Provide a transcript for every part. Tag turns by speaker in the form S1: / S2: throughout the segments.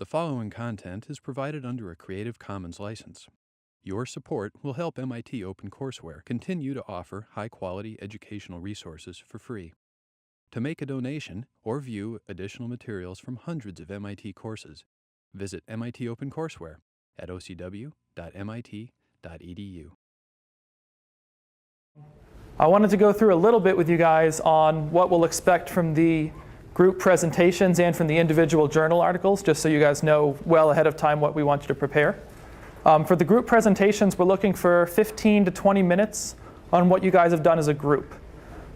S1: The following content is provided under a Creative Commons license. Your support will help MIT OpenCourseware continue to offer high-quality educational resources for free. To make a donation or view additional materials from hundreds of MIT courses, visit MIT OpenCourseware at ocw.mit.edu.
S2: I wanted to go through a little bit with you guys on what we'll expect from the group presentations and from the individual journal articles, just so you guys know well ahead of time what we want you to prepare. For the group presentations, we're looking for 15 to 20 minutes on what you guys have done as a group.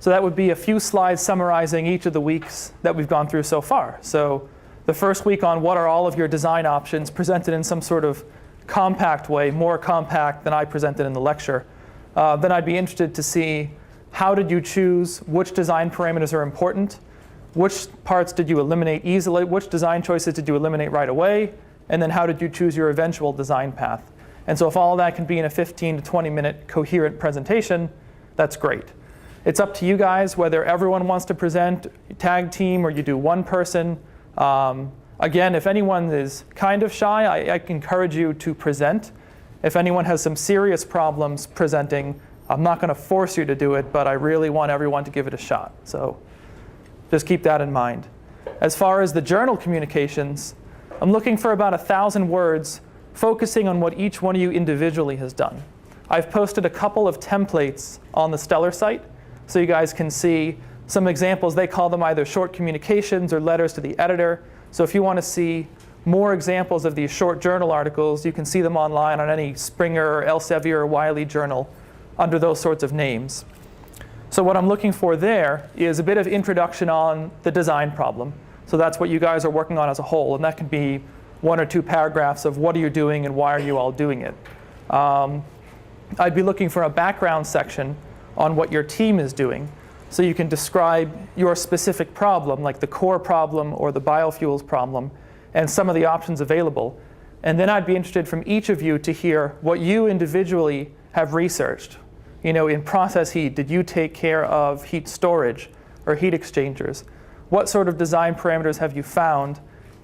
S2: So that would be a few slides summarizing each of the weeks that we've gone through so far. So the first week on what are all of your design options presented in some sort of compact way, more compact than I presented in the lecture. Then I'd be interested to see how did you choose which design parameters are important, which parts did you eliminate easily, which design choices did you eliminate right away, and then how did you choose your eventual design path. And so if all of that can be in a 15 to 20 minute coherent presentation, that's great. It's up to you guys whether everyone wants to present, tag team, or you do one person. Again, if anyone is kind of shy, I encourage you to present. If anyone has some serious problems presenting, I'm not going to force you to do it, but I really want everyone to give it a shot. So just keep that in mind. As far as the journal communications, I'm looking for about 1,000 words focusing on what each one of you individually has done. I've posted a couple of templates on the Stellar site so you guys can see some examples. They call them either short communications or letters to the editor. So if you want to see more examples of these short journal articles, you can see them online on any Springer, or Elsevier, or Wiley journal under those sorts of names. So what I'm looking for there is a bit of introduction on the design problem. So that's what you guys are working on as a whole. And that can be 1 or 2 paragraphs of what are you doing and why are you all doing it. I'd be looking for a background section on what your team is doing. So you can describe your specific problem, like the core problem or the biofuels problem, and some of the options available. And then I'd be interested from each of you to hear what you individually have researched. You know, in process heat, did you take care of heat storage or heat exchangers? What sort of design parameters have you found?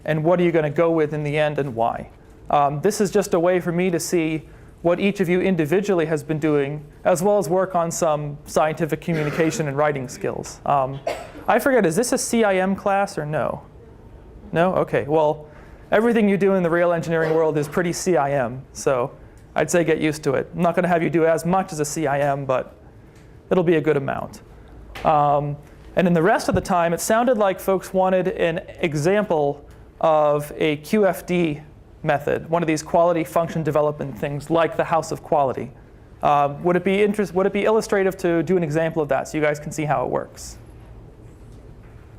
S2: And what are you going to go with in the end and why? This is just a way for me to see what each of you individually has been doing, as well as work on some scientific communication and writing skills. I forget, is this a CIM class or no? No? OK. Well, everything you do in the real engineering world is pretty CIM. So I'd say get used to it. I'm not going to have you do as much as a CIM, but it'll be a good amount. And in the rest of the time, it sounded like folks wanted an example of a QFD method, one of these quality function development things like the House of Quality. Would it be illustrative to do an example of that so you guys can see how it works?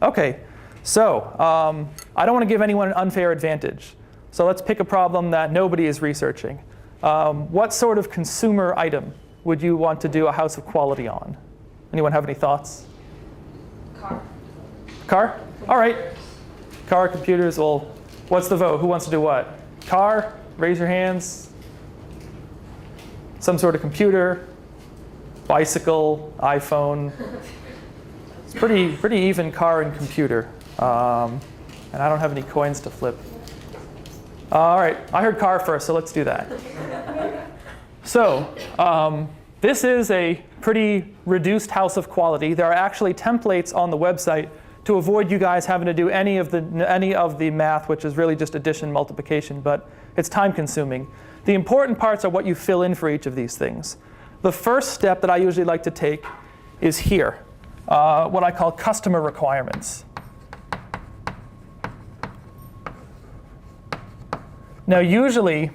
S2: OK. So I don't want to give anyone an unfair advantage. So let's pick a problem that nobody is researching. What sort of consumer item would you want to do a House of Quality on? Anyone have any thoughts?
S3: Car.
S2: Car? All right. Car, computers. Well, what's the vote? Who wants to do what? Car? Raise your hands. Some sort of computer. Bicycle. iPhone. It's pretty even car and computer. And I don't have any coins to flip. All right. I heard car first, so let's do that. So this is a pretty reduced House of Quality. There are actually templates on the website to avoid you guys having to do any of the math, which is really just addition, multiplication, but it's time consuming. The important parts are what you fill in for each of these things. The first step that I usually like to take is here, what I call customer requirements. Now usually,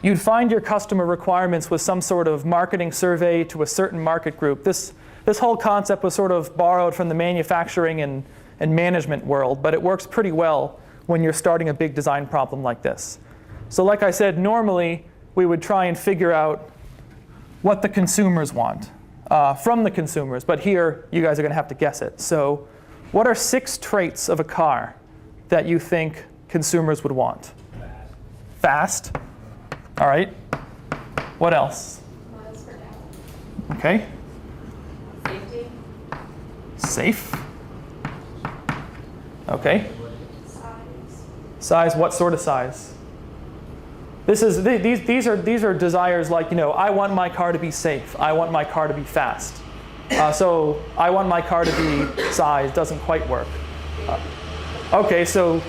S2: you'd find your customer requirements with some sort of marketing survey to a certain market group. This whole concept was sort of borrowed from the manufacturing and management world, but it works pretty well when you're starting a big design problem like this. So like I said, normally we would try and figure out what the consumers want from the consumers. But here, you guys are going to have to guess it. So what are 6 traits of a car that you think consumers would want? Fast. All right. What else?
S3: Miles per gallon.
S2: OK.
S3: Safety.
S2: Safe. OK.
S3: Size.
S2: Size, what sort of size? These are desires like, I want my car to be safe. I want my car to be fast. So I want my car to be size doesn't quite work. Okay, so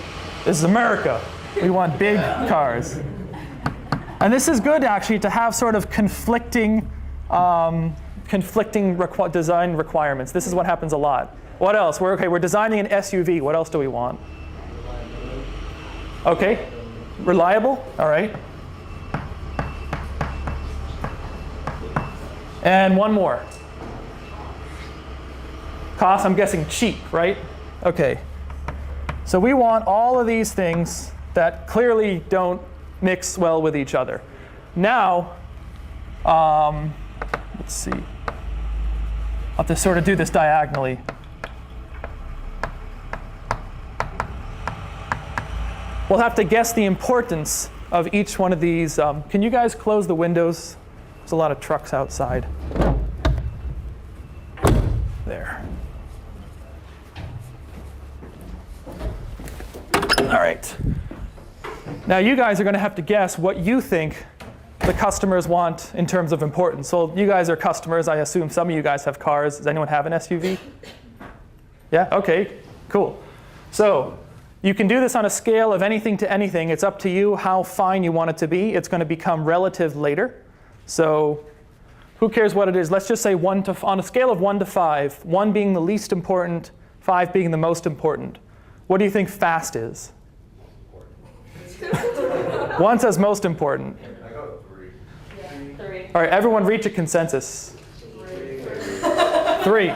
S2: this is America. We want big cars. And this is good, actually, to have sort of conflicting design requirements. This is what happens a lot. What else? We're designing an SUV. What else do we want? Okay, reliable. All right. And one more. Cost, I'm guessing cheap, right? Okay. So we want all of these things that clearly don't mix well with each other. Now, let's see. I'll have to sort of do this diagonally. We'll have to guess the importance of each one of these. Can you guys close the windows? There's a lot of trucks outside. There. All right. Now you guys are going to have to guess what you think the customers want in terms of importance. So you guys are customers. I assume some of you guys have cars. Does anyone have an SUV? Yeah? OK, cool. So you can do this on a scale of anything to anything. It's up to you how fine you want it to be. It's going to become relative later. So who cares what it is? Let's just say on a scale of 1 to 5, 1 being the least important, 5 being the most important. What do you think fast is? 1 says most important.
S4: I go 3.
S3: Yeah, 3.
S2: All right, everyone reach a consensus. 3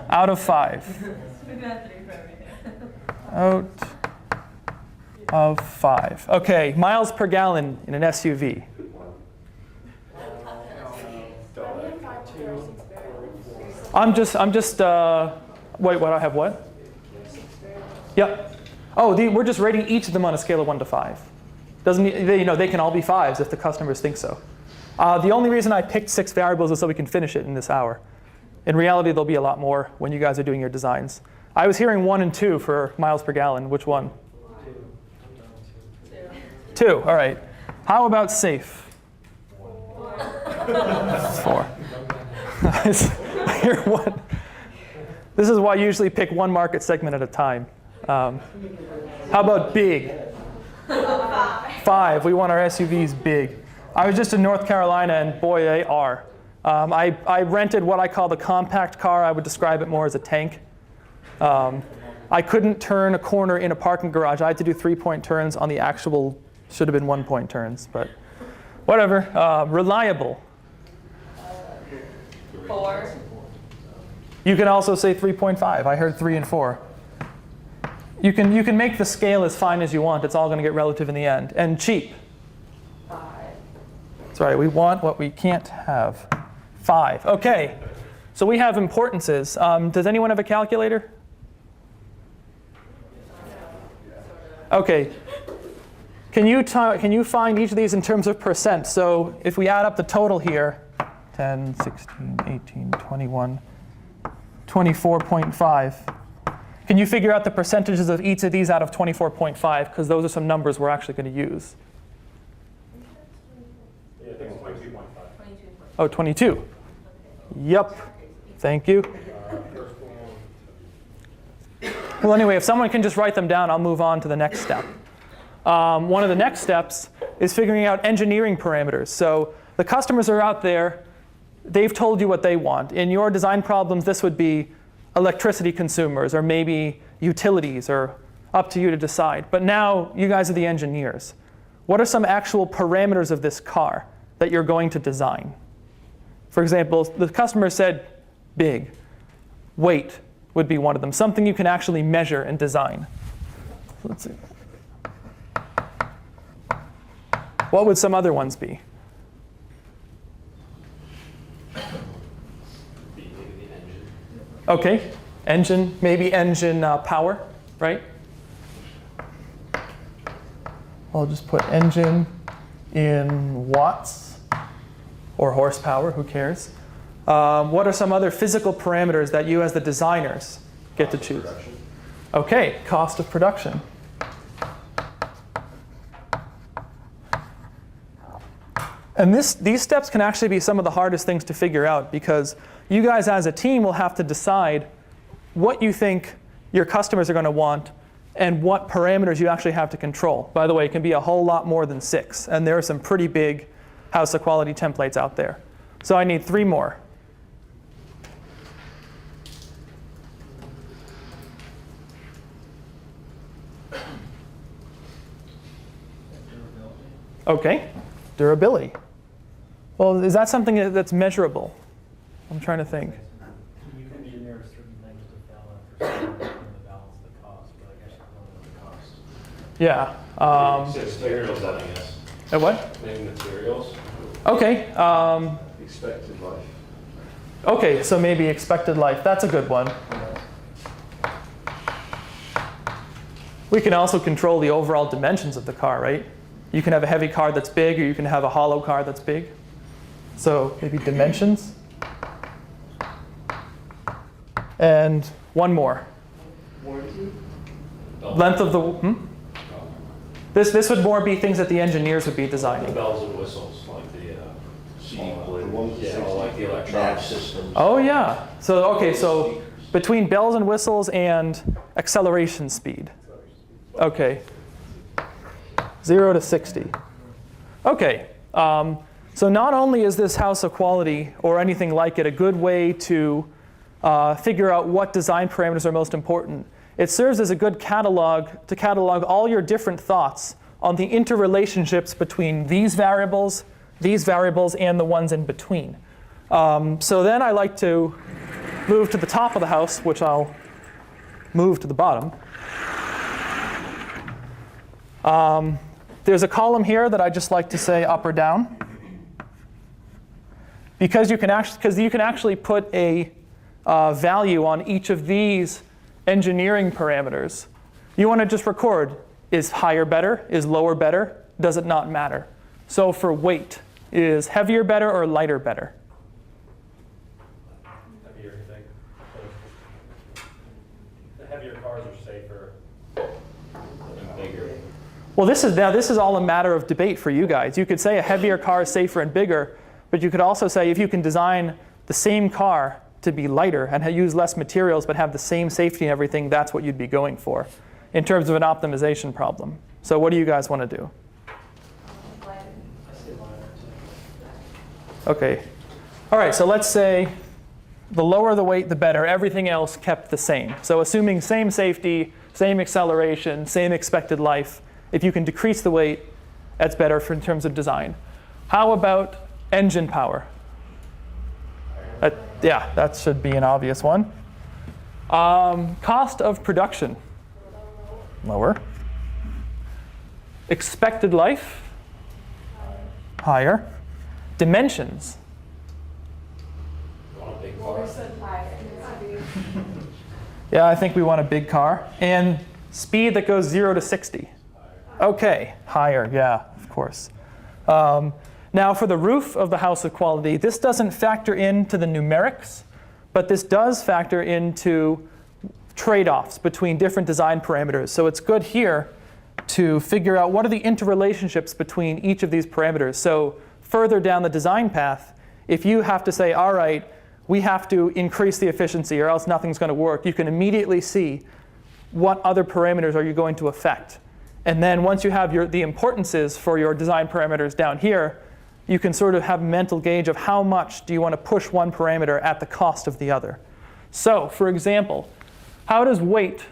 S2: out of 5. Out of 5. OK, miles per gallon in an SUV. I'm just. Wait, what? I have what? Yep. Oh, we're just rating each of them on a scale of 1 to 5. They can all be 5s if the customers think so. The only reason I picked 6 variables is so we can finish it in this hour. In reality, there'll be a lot more when you guys are doing your designs. I was hearing 1 and 2 for miles per gallon. Which one? 2. All right. How about safe? 4. I hear 1. This is why I usually pick one market segment at a time. How about big? 5. We want our SUVs big. I was just in North Carolina, and boy, they are. I rented what I call the compact car. I would describe it more as a tank. I couldn't turn a corner in a parking garage. I had to do 3-point turns on the actual, should have been 1-point turns, but whatever. Reliable.
S3: 4.
S2: You can also say 3.5. I heard 3 and 4. You can make the scale as fine as you want. It's all going to get relative in the end. And cheap.
S3: 5.
S2: That's right. We want what we can't have. 5. OK. So we have importances. Does anyone have a calculator? OK. Can you find each of these in terms of percent? So if we add up the total here, 10, 16, 18, 21, 24.5. Can you figure out the percentages of each of these out of 24.5? Because those are some numbers we're actually going to use.
S4: Yeah, I think it's 22.5.
S2: Oh, 22. Yep. Thank you. Well, anyway, if someone can just write them down, I'll move on to the next step. One of the next steps is figuring out engineering parameters. So the customers are out there. They've told you what they want. In your design problems, this would be electricity consumers or maybe utilities, or up to you to decide. But now you guys are the engineers. What are some actual parameters of this car that you're going to design? For example, the customer said big. Weight would be one of them, something you can actually measure and design. Let's see. What would some other ones be? OK, engine, maybe engine power, right? I'll just put engine in watts or horsepower, who cares? What are some other physical parameters that you as the designers get to choose? OK, cost of production. And these steps can actually be some of the hardest things to figure out, because you guys as a team will have to decide what you think your customers are going to want and what parameters you actually have to control. By the way, it can be a whole lot more than 6. And there are some pretty big house equality templates out there. So I need 3 more. OK, durability. Well, is that something that's measurable? I'm trying to think.
S5: You can engineer certain things to fail after some time to balance the cost, but I guess you don't know the cost.
S2: Yeah.
S4: Materials, I guess.
S2: What?
S4: Maybe materials.
S2: OK.
S4: Expected life.
S2: OK, so maybe expected life. That's a good one. We can also control the overall dimensions of the car, right? You can have a heavy car that's big, or you can have a hollow car that's big. So maybe dimensions. And one more. Length of the. This would more be things that the engineers would be designing.
S4: Bells and whistles, like the like the electronic systems.
S2: Oh yeah. So OK, so between bells and whistles and acceleration speed. OK. 0 to 60. OK. So not only is this house equality or anything like it a good way to figure out what design parameters are most important, it serves as a good catalog to catalog all your different thoughts on the interrelationships between these variables, and the ones in between. So then I like to move to the top of the house, which I'll move to the bottom. There's a column here that I just like to say up or down, because you can actually put a value on each of these engineering parameters. You want to just record, is higher better? Is lower better? Does it not matter? So for weight, is heavier better or lighter better?
S4: Heavier, I think. The heavier cars are safer and bigger.
S2: Well, this is all a matter of debate for you guys. You could say a heavier car is safer and bigger, but you could also say if you can design the same car to be lighter and use less materials but have the same safety and everything, that's what you'd be going for in terms of an optimization problem. So what do you guys want to do? OK. All right, so let's say the lower the weight, the better. Everything else kept the same. So assuming same safety, same acceleration, same expected life, if you can decrease the weight, that's better in terms of design. How about engine power? Yeah, that should be an obvious one. Cost of production? Lower. Expected life? Higher. Dimensions?
S4: Want a big car?
S2: Yeah, I think we want a big car. And speed that goes 0 to 60. OK, higher, yeah, of course. Now for the roof of the house equality, this doesn't factor into the numerics, but this does factor into trade-offs between different design parameters. So it's good here to figure out what are the interrelationships between each of these parameters. So further down the design path, if you have to say, all right, we have to increase the efficiency or else nothing's going to work, you can immediately see what other parameters are you going to affect. And then once you have the importances for your design parameters down here, you can sort of have a mental gauge of how much do you want to push one parameter at the cost of the other. So for example, how does weight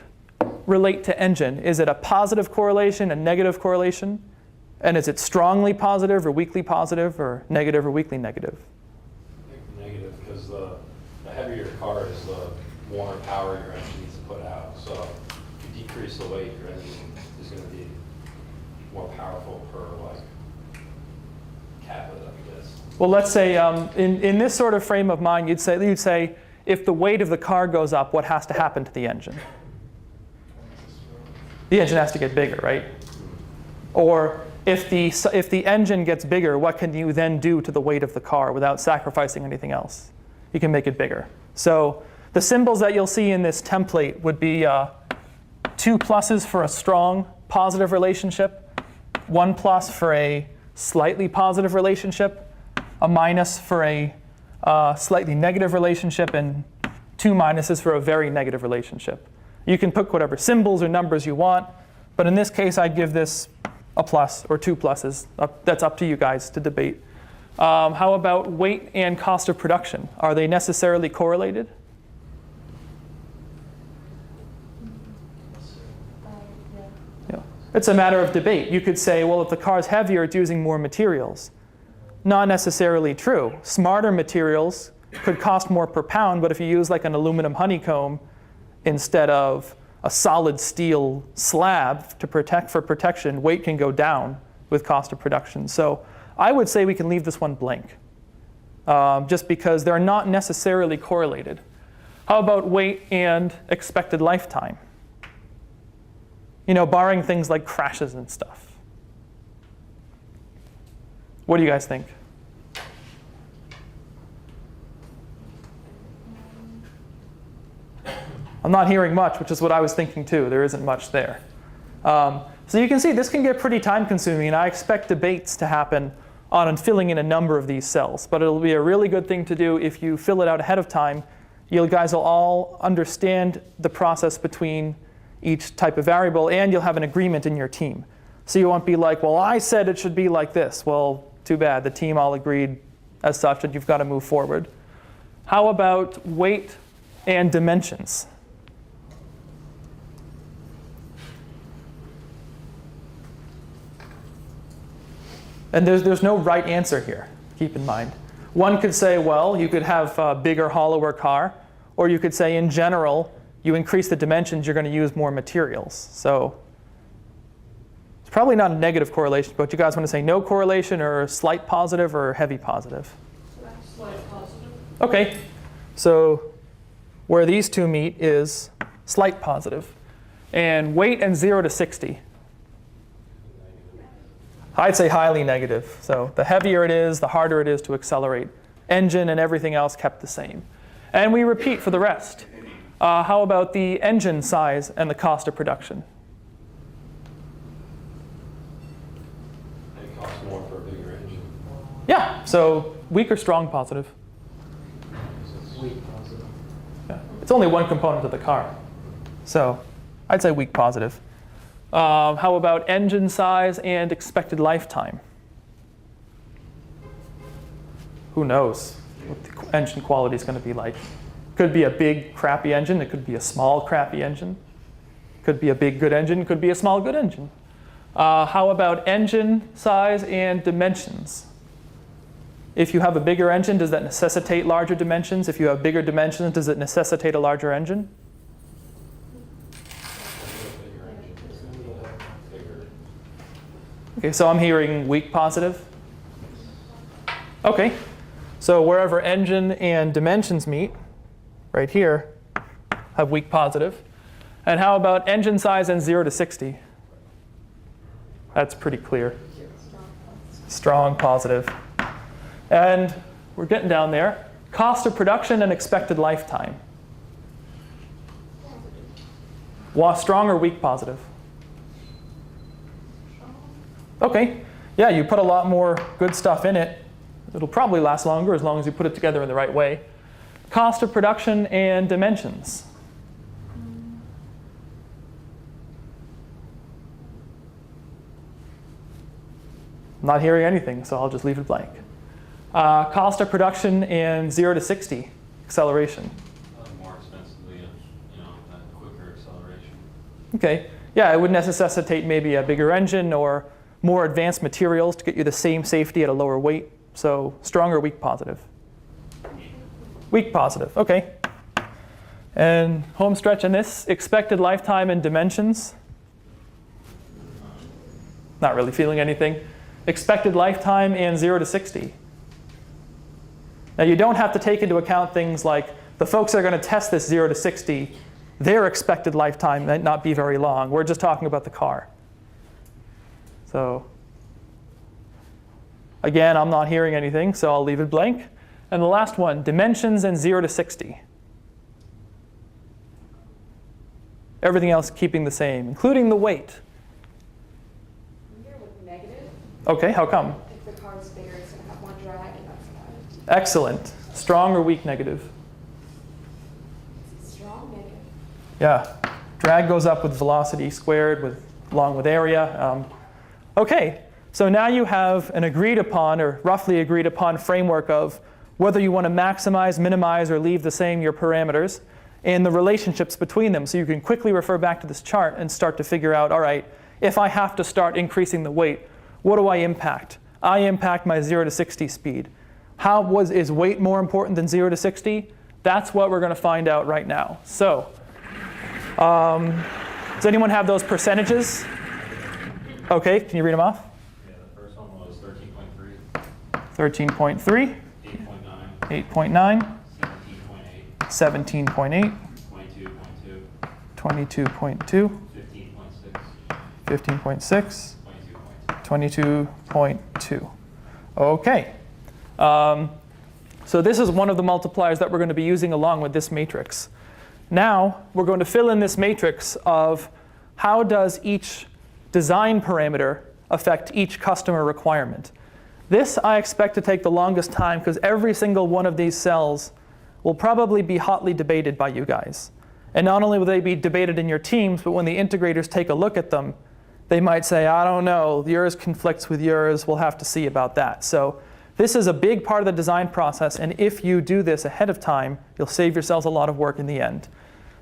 S2: relate to engine? Is it a positive correlation, a negative correlation? And is it strongly positive or weakly positive or negative or weakly negative?
S4: I think negative, because the heavier your car is, the more power your engine needs to put out. So if you decrease the weight, your engine is going to be more powerful per capita, I guess.
S2: Well, let's say in this sort of frame of mind, you'd say if the weight of the car goes up, what has to happen to the engine? The engine has to get bigger, right? Or if the engine gets bigger, what can you then do to the weight of the car without sacrificing anything else? You can make it bigger. So the symbols that you'll see in this template would be 2 pluses for a strong positive relationship, 1 plus for a slightly positive relationship, a minus for a slightly negative relationship, and 2 minuses for a very negative relationship. You can put whatever symbols or numbers you want, but in this case, I'd give this a plus or 2 pluses. That's up to you guys to debate. How about weight and cost of production? Are they necessarily correlated? Yeah. It's a matter of debate. You could say, well, if the car's heavier, it's using more materials. Not necessarily true. Smarter materials could cost more per pound, but if you use like an aluminum honeycomb instead of a solid steel slab to protect for protection, weight can go down with cost of production. So I would say we can leave this one blank, just because they're not necessarily correlated. How about weight and expected lifetime? You know, barring things like crashes and stuff. What do you guys think? I'm not hearing much, which is what I was thinking too. There isn't much there. So you can see this can get pretty time consuming, and I expect debates to happen on filling in a number of these cells. But it'll be a really good thing to do if you fill it out ahead of time. You guys will all understand the process between each type of variable, and you'll have an agreement in your team. So you won't be like, well, I said it should be like this. Well, too bad. The team all agreed as such, and you've got to move forward. How about weight and dimensions? And there's no right answer here, keep in mind. One could say, well, you could have a bigger, hollower car, or you could say, in general, you increase the dimensions, you're going to use more materials. So it's probably not a negative correlation, but you guys want to say no correlation, or slight positive, or heavy positive?
S3: Slight positive.
S2: OK. So where these two meet is slight positive. And weight and 0 to 60. I'd say highly negative. So the heavier it is, the harder it is to accelerate. Engine and everything else kept the same. And we repeat for the rest. How about the engine size and the cost of production?
S4: It costs more for a bigger engine.
S2: Yeah, so weak or strong positive?
S5: Weak positive.
S2: Yeah. It's only one component of the car. So I'd say weak positive. How about engine size and expected lifetime? Who knows what the engine quality is going to be like? Could be a big, crappy engine. It could be a small, crappy engine. Could be a big, good engine. Could be a small, good engine. How about engine size and dimensions? If you have a bigger engine, does that necessitate larger dimensions? If you have bigger dimensions, does it necessitate a larger engine? Okay, so I'm hearing weak positive. Okay, so wherever engine and dimensions meet, right here, have weak positive. And how about engine size and 0 to 60? That's pretty clear. Strong positive. And we're getting down there. Cost of production and expected lifetime. Strong or weak positive? OK, yeah, you put a lot more good stuff in it. It'll probably last longer as long as you put it together in the right way. Cost of production and dimensions. I'm not hearing anything, so I'll just leave it blank. Cost of production and 0 to 60 acceleration.
S4: More expensively, that quicker acceleration.
S2: OK, yeah, it would necessitate maybe a bigger engine or more advanced materials to get you the same safety at a lower weight. So strong or weak positive? Weak positive, OK. And home stretch in this, expected lifetime and dimensions. Not really feeling anything. Expected lifetime and 0 to 60. Now you don't have to take into account things like the folks that are going to test this 0 to 60, their expected lifetime might not be very long. We're just talking about the car. So again, I'm not hearing anything, so I'll leave it blank. And the last one, dimensions and 0 to 60. Everything else keeping the same, including the weight.
S3: Here with negative.
S2: OK, how come? Excellent. Strong or weak negative?
S3: Strong negative.
S2: Yeah. Drag goes up with velocity squared along with area. Okay, so now you have an agreed upon or roughly agreed upon framework of whether you want to maximize, minimize, or leave the same your parameters and the relationships between them. So you can quickly refer back to this chart and start to figure out, all right, if I have to start increasing the weight, what do I impact? I impact my 0 to 60 speed. Is weight more important than 0 to 60? That's what we're going to find out right now. So, does anyone have those percentages? Okay, can you read them off?
S4: Yeah, the first one was 13.3,
S2: 13.3,
S4: 8.9,
S2: 8.9,
S4: 17.8,
S2: 17.8,
S4: 22.2,
S2: 22.2,
S4: 15.6,
S2: 15.6,
S4: 22.2.
S2: 22.2. Okay. So this is one of the multipliers that we're going to be using along with this matrix. Now, we're going to fill in this matrix of how does each design parameter affect each customer requirement. This I expect to take the longest time because every single one of these cells will probably be hotly debated by you guys. And not only will they be debated in your teams, but when the integrators take a look at them, they might say, I don't know, yours conflicts with yours, we'll have to see about that. So this is a big part of the design process, and if you do this ahead of time, you'll save yourselves a lot of work in the end.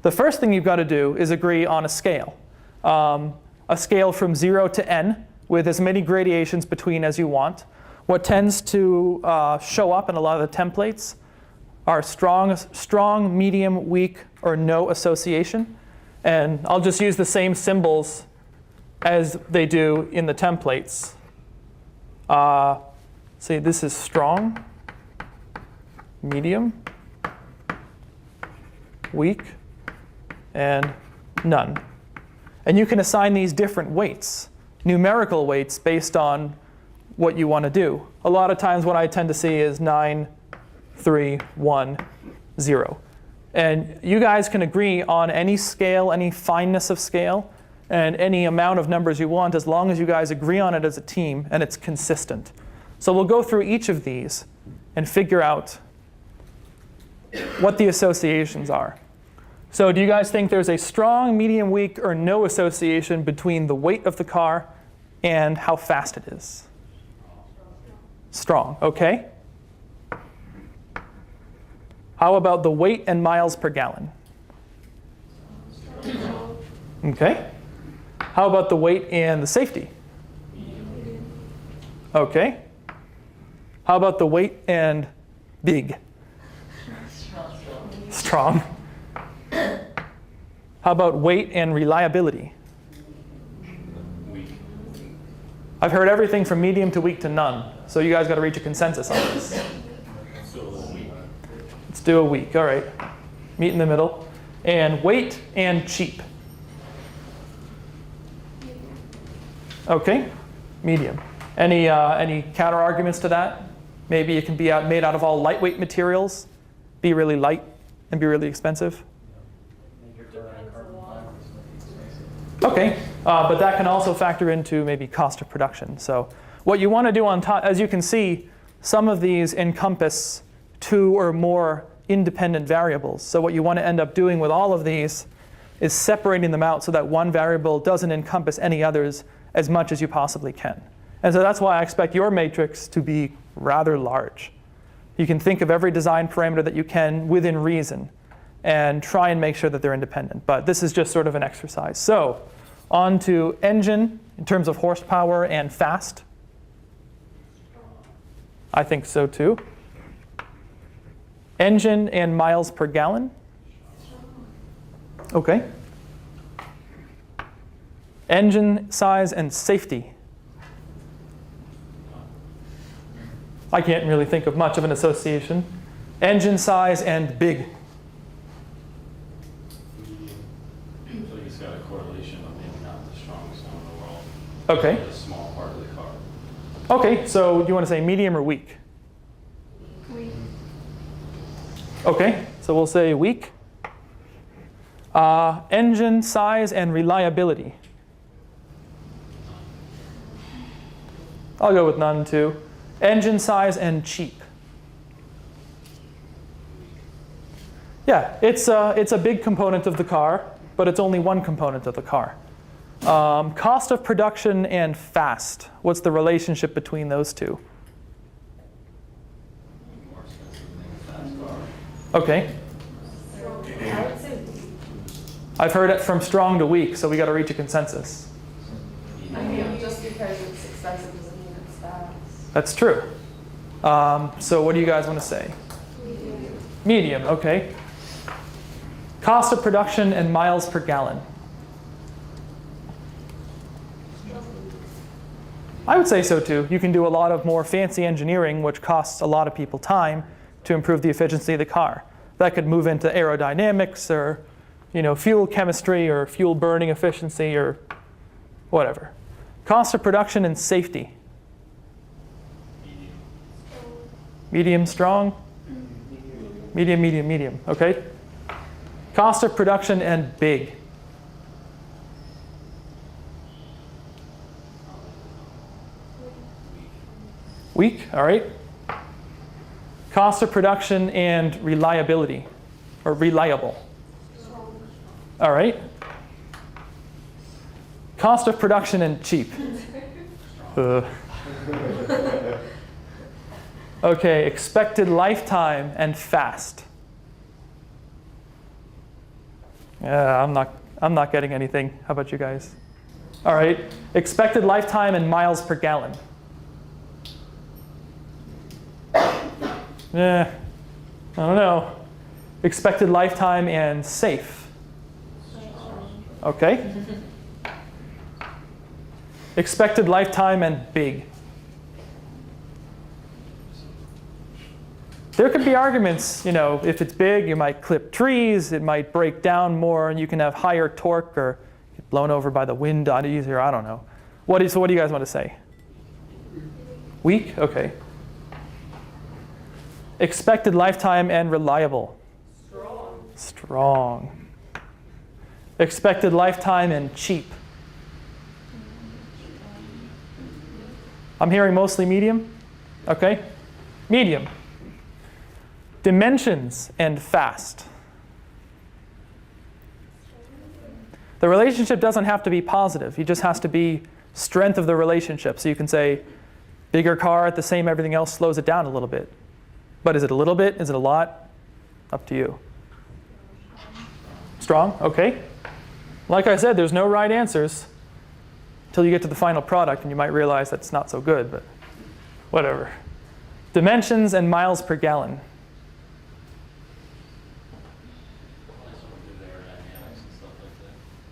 S2: The first thing you've got to do is agree on a scale. A scale from 0 to n with as many gradations between as you want. What tends to show up in a lot of the templates are strong, medium, weak, or no association. And I'll just use the same symbols as they do in the templates. Say this is strong, medium, weak, and none. And you can assign these different weights, numerical weights based on what you want to do. A lot of times what I tend to see is 9, 3, 1, 0. And you guys can agree on any scale, any fineness of scale, and any amount of numbers you want as long as you guys agree on it as a team and it's consistent. So we'll go through each of these and figure out what the associations are. So do you guys think there's a strong, medium, weak, or no association between the weight of the car and how fast it is? Strong, okay. How about the weight and miles per gallon? Okay. How about the weight and the safety? Okay. How about the weight and big? Strong. How about weight and reliability?
S4: Weak.
S2: I've heard everything from medium to weak to none. So you guys got to reach a consensus on this.
S4: Still a little weak.
S2: Let's do a weak. All right. Meet in the middle. And weight and cheap. Okay. Medium. Any counter arguments to that? Maybe it can be made out of all lightweight materials, be really light, and be really expensive. Okay, but that can also factor into maybe cost of production. So what you want to do on top, as you can see, some of these encompass 2 or more independent variables. So what you want to end up doing with all of these is separating them out so that one variable doesn't encompass any others as much as you possibly can. And so that's why I expect your matrix to be rather large. You can think of every design parameter that you can within reason and try and make sure that they're independent. But this is just sort of an exercise. So on to engine in terms of horsepower and fast. I think so too. Engine and miles per gallon. Okay. Engine size and safety. I can't really think of much of an association. Engine size and big.
S4: I feel like it's got a correlation, but maybe not the strongest one in the world.
S2: Okay.
S4: It's a small part of the car.
S2: Okay, so do you want to say medium or weak?
S3: Weak.
S2: Okay, so we'll say weak. Engine size and reliability. I'll go with none too. Engine size and cheap. Yeah, it's a big component of the car, but it's only one component of the car. Cost of production and fast. What's the relationship between those two?
S4: More expensive than a fast car.
S2: Okay.
S3: I would say,
S2: I've heard it from strong to weak, so we got to reach a consensus.
S3: I mean, just because it's expensive doesn't mean it's fast.
S2: That's true. So what do you guys want to say? Medium, okay. Cost of production and miles per gallon. I would say so too. You can do a lot of more fancy engineering, which costs a lot of people time to improve the efficiency of the car. That could move into aerodynamics or fuel chemistry or fuel burning efficiency or whatever. Cost of production and safety. Medium, strong? Medium, medium, medium. Okay. Cost of production and big. Weak, all right. Cost of production and reliability, or reliable. All right. Cost of production and cheap. Okay, expected lifetime and fast. Yeah, I'm not getting anything. How about you guys? All right, expected lifetime and miles per gallon. I don't know. Expected lifetime and safe. Okay. Expected lifetime and big. There could be arguments, if it's big, you might clip trees, it might break down more, and you can have higher torque or get blown over by the wind on easier, I don't know. So what do you guys want to say? Weak? Okay. Expected lifetime and reliable.
S3: Strong.
S2: Strong. Expected lifetime and cheap. I'm hearing mostly medium. Okay. Medium. Dimensions and fast. The relationship doesn't have to be positive. It just has to be strength of the relationship. So you can say, bigger car at the same everything else slows it down a little bit. But is it a little bit? Is it a lot? Up to you. Strong? Okay. Like I said, there's no right answers until you get to the final product, and you might realize that's not so good, but whatever. Dimensions and miles per gallon.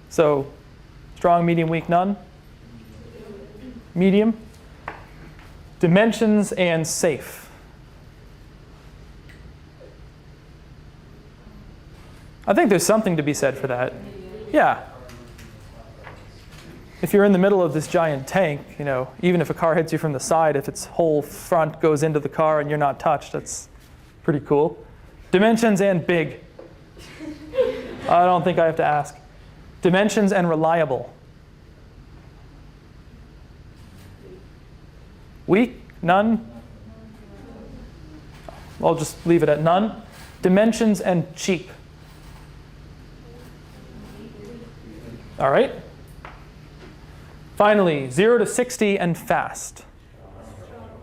S2: So, strong, medium, weak, none? Medium. Dimensions and safe. I think there's something to be said for that. Yeah. If you're in the middle of this giant tank, even if a car hits you from the side, if its whole front goes into the car and you're not touched, that's pretty cool. Dimensions and big. I don't think I have to ask. Dimensions and reliable. Weak? None? I'll just leave it at none. Dimensions and cheap. All right. Finally, 0 to 60 and fast.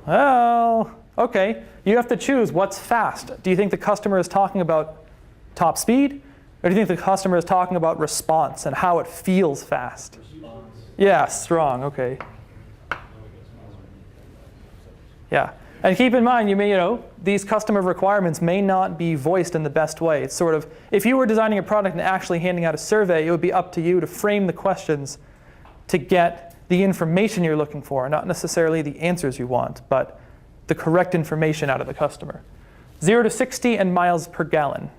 S2: Well, okay. You have to choose what's fast. Do you think the customer is talking about top speed? Or do you think the customer is talking about response and how it feels fast? Yeah, strong, okay. Yeah, and keep in mind, these customer requirements may not be voiced in the best way. It's sort of, if you were designing a product and actually handing out a survey, it would be up to you to frame the questions to get the information you're looking for, not necessarily the answers you want, but the correct information out of the customer. 0 to 60 and miles per gallon.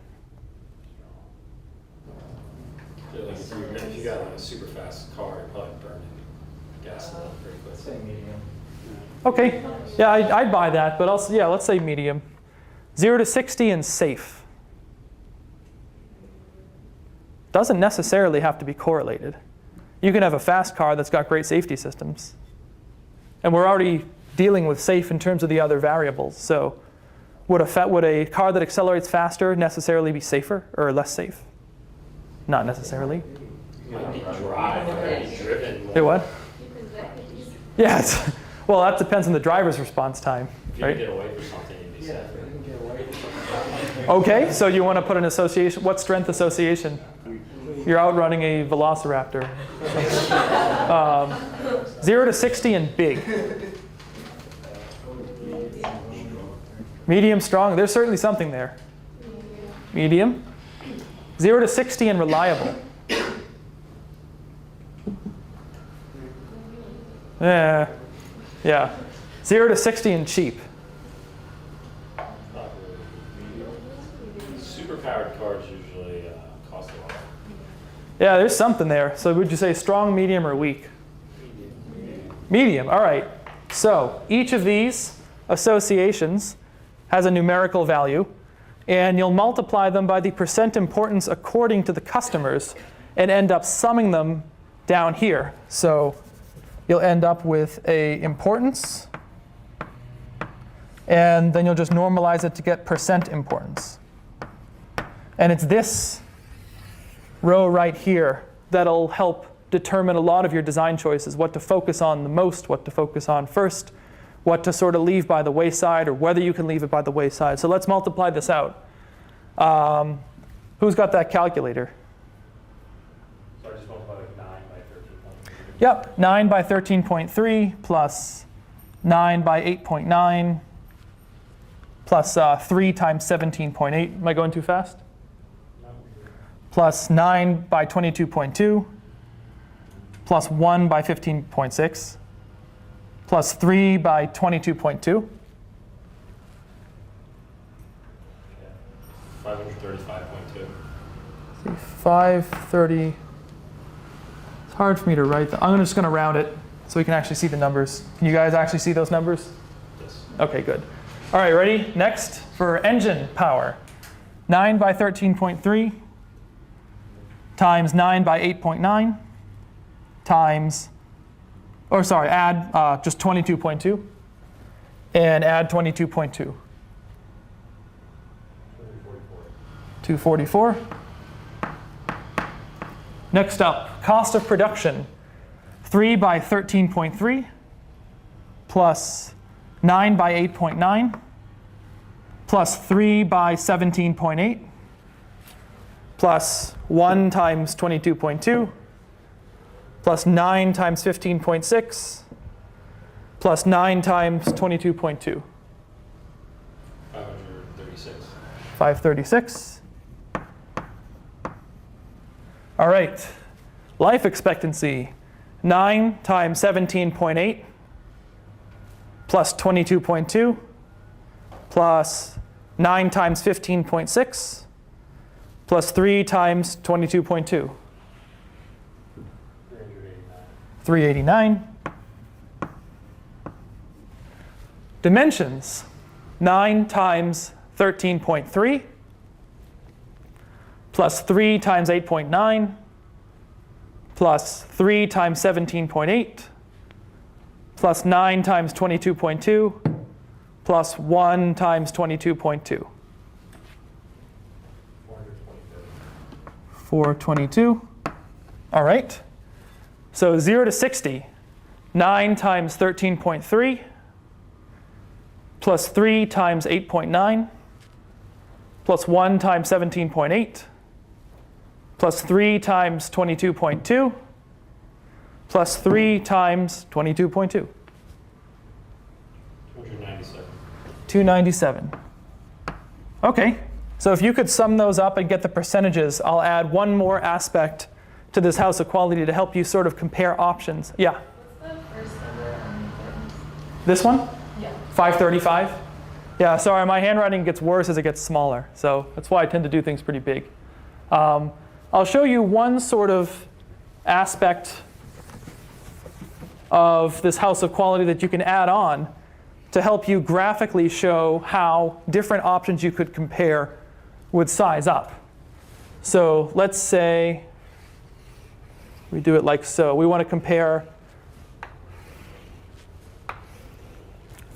S4: If you got a super fast car, you're probably burning gasoline pretty quickly.
S5: Say medium.
S2: Okay, yeah, I'd buy that, but also, yeah, let's say medium. 0 to 60 and safe. Doesn't necessarily have to be correlated. You can have a fast car that's got great safety systems. And we're already dealing with safe in terms of the other variables. So would a car that accelerates faster necessarily be safer or less safe? Not necessarily.
S4: Might be driven more.
S2: Hey, what? Yes. Well, that depends on the driver's response time,
S4: If you
S2: right?
S4: can get away from something, you'd be safer.
S2: Okay, so you want to put an association. What strength association? You're outrunning a velociraptor. 0 to 60 and big. Medium, strong. There's certainly something there. Medium. 0 to 60 and reliable. Yeah. 0 to 60 and cheap.
S4: Superpowered cars usually cost a lot.
S2: Yeah, there's something there. So would you say strong, medium, or weak? Medium, all right. So each of these associations has a numerical value, and you'll multiply them by the percent importance according to the customers and end up summing them down here. So you'll end up with a importance, and then you'll just normalize it to get percent importance. And it's this row right here that'll help determine a lot of your design choices, what to focus on the most, what to focus on first, what to sort of leave by the wayside, or whether you can leave it by the wayside. So let's multiply this out. Who's got that calculator?
S5: So I just multiply like 9 by 13.
S2: Yep, 9 by 13.3 plus 9 by 8.9 plus 3 times 17.8. Am I going too fast? Plus 9 by 22.2 plus 1 by 15.6 plus 3 by 22.2.
S4: 535.2.
S2: 530. It's hard for me to write that. I'm just going to round it so we can actually see the numbers. Can you guys actually see those numbers?
S4: Yes.
S2: Okay, good. All right, ready? Next, for engine power. 9 by 13.3 times 9 by 8.9 times, or sorry, add just 22.2 and add 22.2. 244. Next up, cost of production. 3 by 13.3 plus 9 by 8.9 plus 3 by 17.8 plus 1 times 22.2 plus 9 times 15.6 plus 9 times 22.2.
S4: 536.
S2: 536. All right, life expectancy. 9 times 17.8 plus 22.2 plus 9 times 15.6 plus 3 times 22.2. 389. Dimensions. 9 times 13.3 plus 3 times 8.9 plus 3 times 17.8 plus 9 times 22.2 plus 1 times 22.2. 422. All right. So 0 to 60. 9 times 13.3 plus 3 times 8.9 plus 1 times 17.8 plus 3 times 22.2 plus 3 times 22.2.
S4: 297.
S2: 297. Okay, so if you could sum those up and get the percentages, I'll add one more aspect to this house of quality to help you sort of compare options. Yeah?
S3: What's the first number on the importance?
S2: This one?
S3: Yeah.
S2: 535? Yeah, sorry, my handwriting gets worse as it gets smaller, so that's why I tend to do things pretty big. I'll show you one sort of aspect of this house of quality that you can add on to help you graphically show how different options you could compare would size up. So let's say we do it like so. We want to compare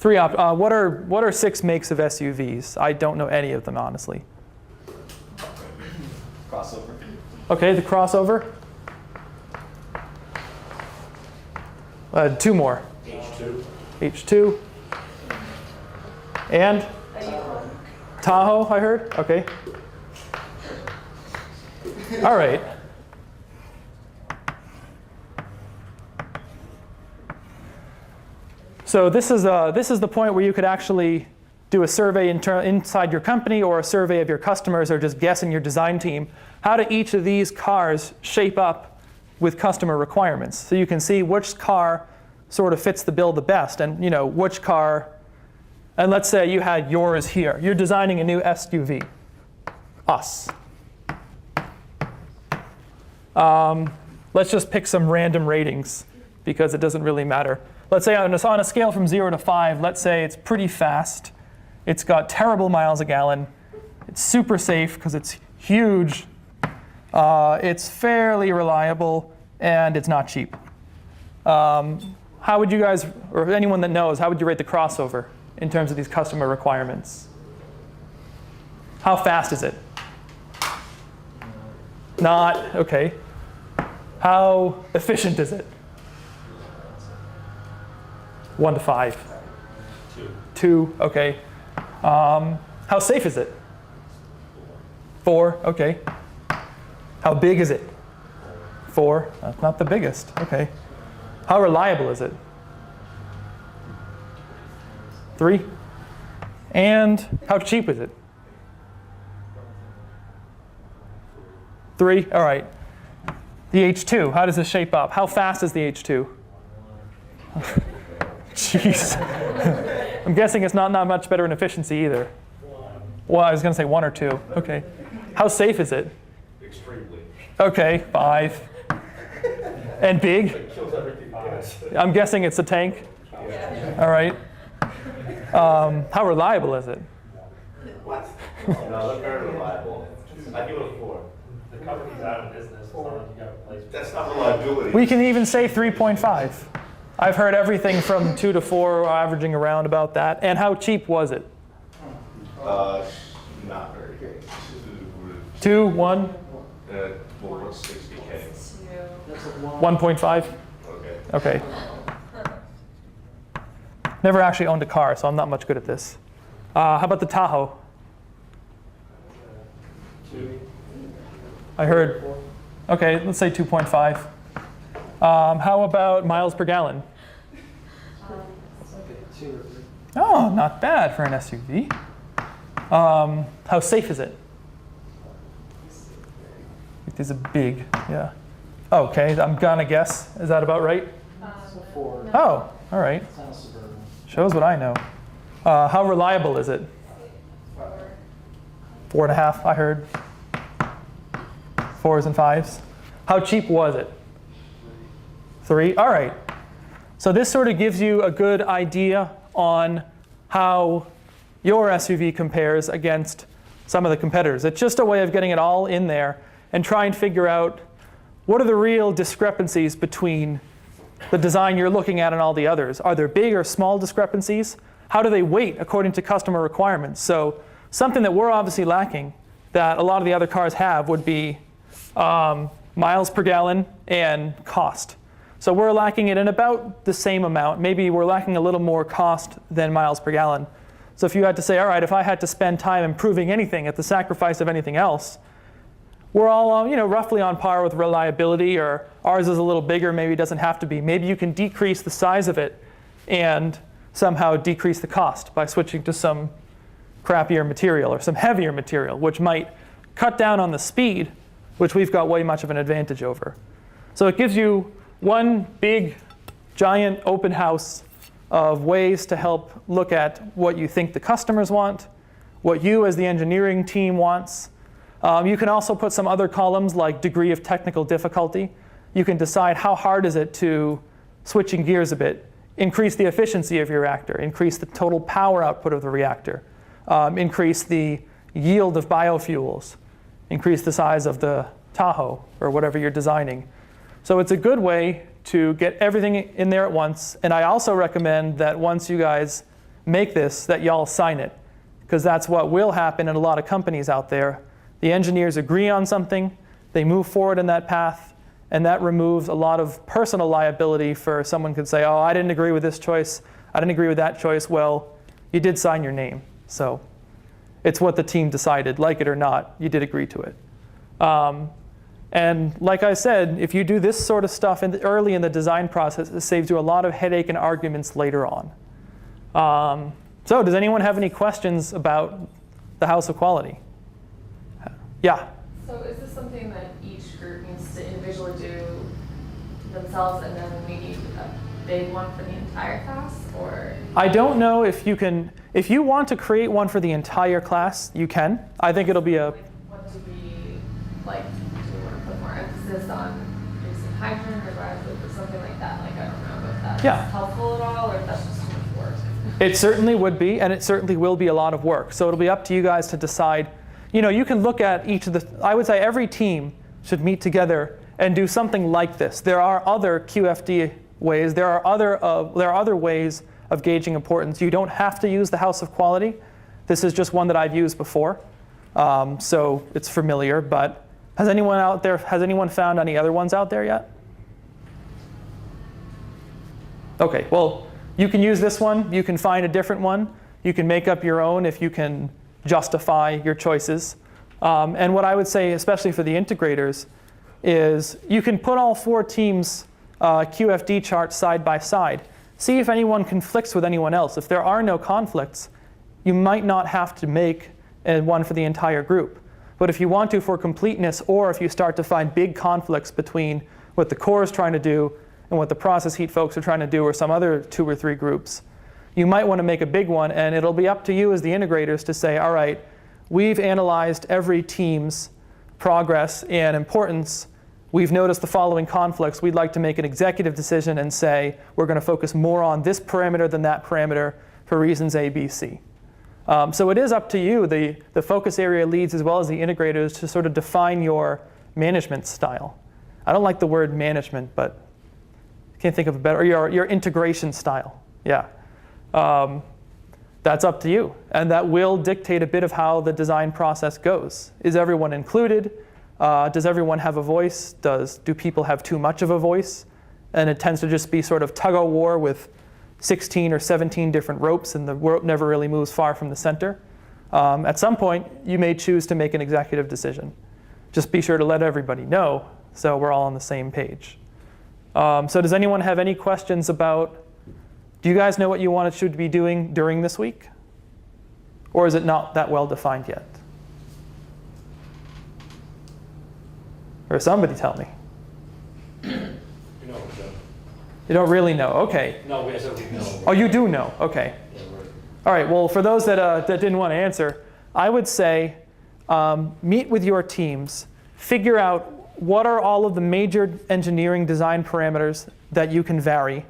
S2: What are 6 makes of SUVs? I don't know any of them, honestly.
S6: Crossover.
S2: Okay, the crossover. 2 more.
S4: H2.
S2: H2. And Tahoe, I heard. Okay. All right. So this is the point where you could actually do a survey inside your company or a survey of your customers or just guess in your design team. How do each of these cars shape up with customer requirements? So you can see which car sort of fits the bill the best, and which car. And let's say you had yours here. You're designing a new SUV. Us. Let's just pick some random ratings because it doesn't really matter. Let's say on a scale from 0 to 5, let's say it's pretty fast. It's got terrible miles a gallon. It's super safe because it's huge. It's fairly reliable, and it's not cheap. How would you guys, or anyone that knows, how would you rate the crossover in terms of these customer requirements? How fast is it? Not, okay. How efficient is it? 1 to 5. 2, okay. How safe is it? 4, okay. How big is it? 4, that's not the biggest, okay. How reliable is it? 3. And how cheap is it? 3, all right. The H2, how does this shape up? How fast is the H2? Jeez. I'm guessing it's not much better in efficiency either. Well, I was going to say 1 or 2. Okay. How safe is it?
S4: Extremely.
S2: Okay, 5. And big?
S4: It kills everything.
S2: I'm guessing it's a tank. All right. How reliable is it?
S6: What? No, they're very reliable. I give it a 4.
S5: The company's out of business, it's not like you got replacement.
S6: That's not reliability.
S2: We can even say 3.5. I've heard everything from 2 to 4, averaging around about that. And how cheap was it?
S6: Not very good.
S2: 2, 1,
S6: Well, what's 60K?
S2: 1.5?
S6: Okay.
S2: Okay. Never actually owned a car, so I'm not much good at this. How about the Tahoe?
S5: 2.
S2: I heard. Okay, let's say 2.5. How about miles per gallon?
S5: It's like a 2 or 3.
S2: Oh, not bad for an SUV. How safe is it? It is a big, yeah. Okay, I'm gonna guess. Is that about right?
S5: It's a 4.
S2: Oh, all right.
S5: It's not a Suburban.
S2: Shows what I know. How reliable is it? 4.5, I heard. 4s and 5s. How cheap was it? 3. All right. So this sort of gives you a good idea on how your SUV compares against some of the competitors. It's just a way of getting it all in there and try and figure out what are the real discrepancies between the design you're looking at and all the others. Are there big or small discrepancies? How do they weight according to customer requirements? So something that we're obviously lacking that a lot of the other cars have would be miles per gallon and cost. So we're lacking it in about the same amount. Maybe we're lacking a little more cost than miles per gallon. So if you had to say, all right, if I had to spend time improving anything at the sacrifice of anything else, we're all roughly on par with reliability, or ours is a little bigger, maybe it doesn't have to be. Maybe you can decrease the size of it and somehow decrease the cost by switching to some crappier material or some heavier material, which might cut down on the speed, which we've got way much of an advantage over. So it gives you one big, giant open house of ways to help look at what you think the customers want, what you as the engineering team wants. You can also put some other columns like degree of technical difficulty. You can decide how hard is it to, switching gears a bit, increase the efficiency of your reactor, increase the total power output of the reactor, increase the yield of biofuels, increase the size of the Tahoe or whatever you're designing. So it's a good way to get everything in there at once. And I also recommend that once you guys make this, that y'all sign it. Because that's what will happen in a lot of companies out there. The engineers agree on something, they move forward in that path, and that removes a lot of personal liability for someone could say, oh, I didn't agree with this choice, I didn't agree with that choice. Well, you did sign your name. So it's what the team decided, like it or not, you did agree to it. And like I said, if you do this sort of stuff early in the design process, it saves you a lot of headache and arguments later on. So does anyone have any questions about the House of Quality? Yeah?
S3: So is this something that each group needs to individually do themselves, and then we need a big one for the entire class, or?
S2: I don't know if you can, if you want to create one for the entire class, you can. I think it'll be a,
S3: Like, what do we, like, do we want to put more emphasis on using hydrogen, or do I have to put something like that? Like, I don't know if that's
S2: Yeah.
S3: helpful at all, or if that's just too much work.
S2: it certainly would be, and it certainly will be a lot of work. So it'll be up to you guys to decide. You know, you can look at each of the, I would say every team should meet together and do something like this. There are other QFD ways. There are other ways of gauging importance. You don't have to use the House of Quality. This is just one that I've used before. So it's familiar, but has anyone found any other ones out there yet? Okay, well, you can use this one. You can find a different one. You can make up your own if you can justify your choices. And what I would say, especially for the integrators, is you can put all 4 teams' QFD charts side by side. See if anyone conflicts with anyone else. If there are no conflicts, you might not have to make one for the entire group. But if you want to for completeness, or if you start to find big conflicts between what the core is trying to do and what the process heat folks are trying to do, or some other 2 or 3 groups, you might want to make a big one, and it'll be up to you as the integrators to say, all right, we've analyzed every team's progress and importance. We've noticed the following conflicts. We'd like to make an executive decision and say, we're going to focus more on this parameter than that parameter for reasons A, B, C. So it is up to you, the focus area leads as well as the integrators, to sort of define your management style. I don't like the word management, but I can't think of a better, or your integration style. Yeah. That's up to you. And that will dictate a bit of how the design process goes. Is everyone included? Does everyone have a voice? Do people have too much of a voice? And it tends to just be sort of tug-of-war with 16 or 17 different ropes, and the rope never really moves far from the center. At some point, you may choose to make an executive decision. Just be sure to let everybody know so we're all on the same page. So does anyone have any questions about, do you guys know what you should be doing during this week? Or is it not that well defined yet? Or somebody tell me.
S4: You know,
S2: You don't really know, okay.
S4: no, I said we know.
S2: Oh, you do know, okay.
S4: Yeah,
S2: All right, well, for those that didn't want to answer, I would say meet with your teams, figure out what are all of the major engineering design parameters that you can vary,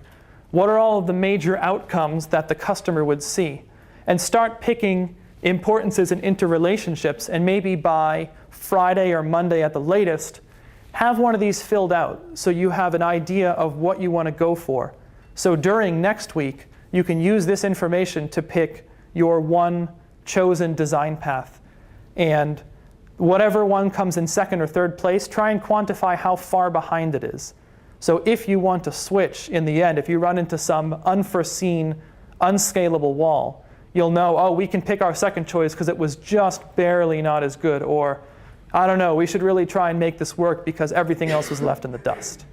S2: what are all of the major outcomes that the customer would see, and start picking importances and interrelationships, and maybe by Friday or Monday at the latest, have one of these filled out so you have an idea of what you want to go for. So during next week, you can use this information to pick your one chosen design path. And whatever one comes in second or third place, try and quantify how far behind it is. So if you want to switch in the end, if you run into some unforeseen, unscalable wall, you'll know, oh, we can pick our second choice because it was just barely not as good. Or, I don't know, we should really try and make this work because everything else was left in the dust.